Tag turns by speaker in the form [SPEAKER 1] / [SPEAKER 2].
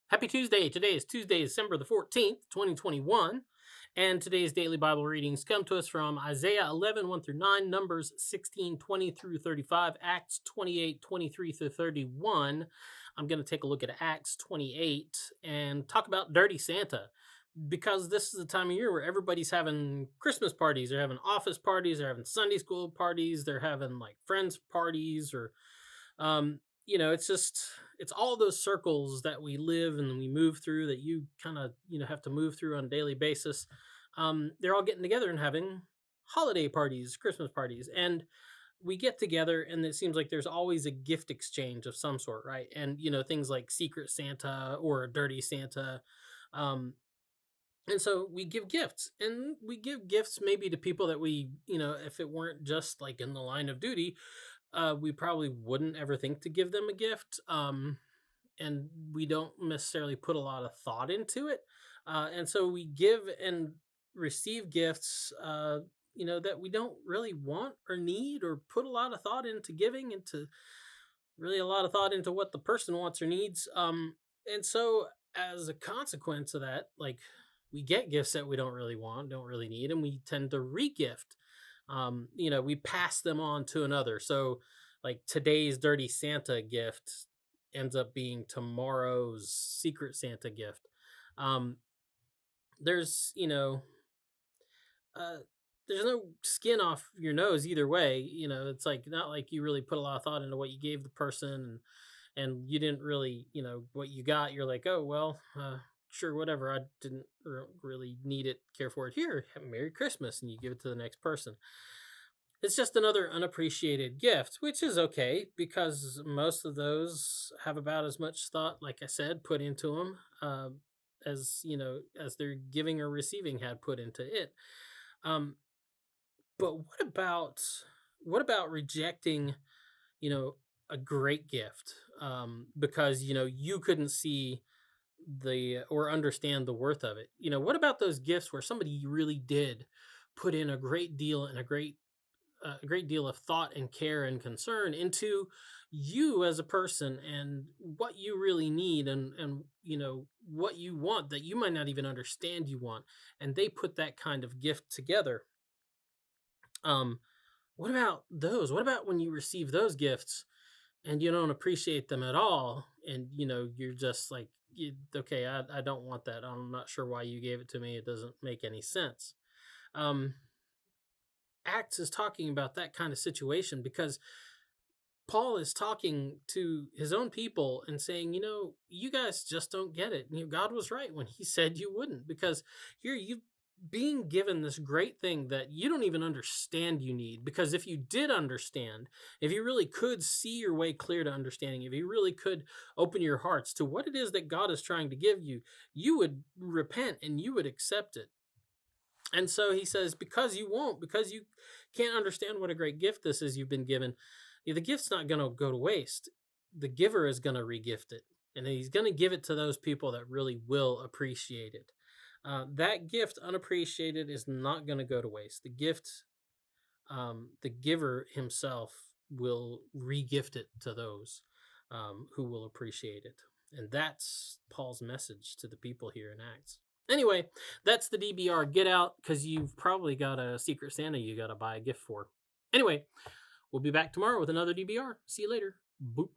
[SPEAKER 1] Happy Tuesday. Today is Tuesday, December the 14th, 2021. And today's daily Bible readings come to us from Isaiah 11, 1 through 9, Numbers 16, 20 through 35, Acts 28, 23 through 31. I'm going to take a look at Acts 28 and talk about Dirty Santa because this is the time of year where everybody's having Christmas parties. They're having office parties. They're having Sunday school parties. They're having like friends parties or it's just it's all those circles that we live and we move through that you kind of have to move through on a daily basis. They're all getting together and having holiday parties, Christmas parties, and we get together and it seems like there's always a gift exchange of some sort, right? And things like Secret Santa or Dirty Santa. um and so we give gifts, and we give gifts maybe to people that we, if it weren't just like in the line of duty, we probably wouldn't ever think to give them a gift. And we don't necessarily put a lot of thought into it. And so we give and receive gifts, that we don't really want or need or put a lot of thought into giving, into really a lot of thought into what the person wants or needs. And so as a consequence of that, like, we get gifts that we don't really want, don't really need, and we tend to regift. We pass them on to another. So like today's Dirty Santa gift ends up being tomorrow's Secret Santa gift. Um, there's, uh, there's no skin off your nose either way. It's like not like you really put a lot of thought into what you gave the person, and you didn't really, what you got. You're like, oh well, sure, whatever. I didn't really need it, care for it. Here, Merry Christmas, and you give it to the next person. It's just another unappreciated gift, which is okay because most of those have about as much thought, like I said, put into them, as their giving or receiving had put into it. Um, but what about rejecting, you know, a great gift, because you couldn't see the or understand the worth of it? What about those gifts where somebody really did put in a great deal and a great deal of thought and care and concern into you as a person and what you really need, and what you want that you might not even understand you want, and they put that kind of gift together. um what about those? What about when you receive those gifts and you don't appreciate them at all, and you're just like, okay, I don't want that. I'm not sure why you gave it to me. It doesn't make any sense. um Acts is talking about that kind of situation because Paul is talking to his own people and saying, you guys just don't get it. God was right when he said you wouldn't, because here you being given this great thing that you don't even understand you need. Because if you did understand, if you really could see your way clear to understanding, if you really could open your hearts to what it is that God is trying to give you, you would repent and you would accept it. And so he says, because you won't, because you can't understand what a great gift this is you've been given, the gift's not going to go to waste. The giver is going to regift it, and he's going to give it to those people that really will appreciate it. That gift, unappreciated, is not going to go to waste. The giver himself will regift it to those who will appreciate it. And that's Paul's message to the people here in Acts. Anyway, that's the DBR. Get out, because you've probably got a Secret Santa you got to buy a gift for. Anyway, we'll be back tomorrow with another DBR. See you later. Boop.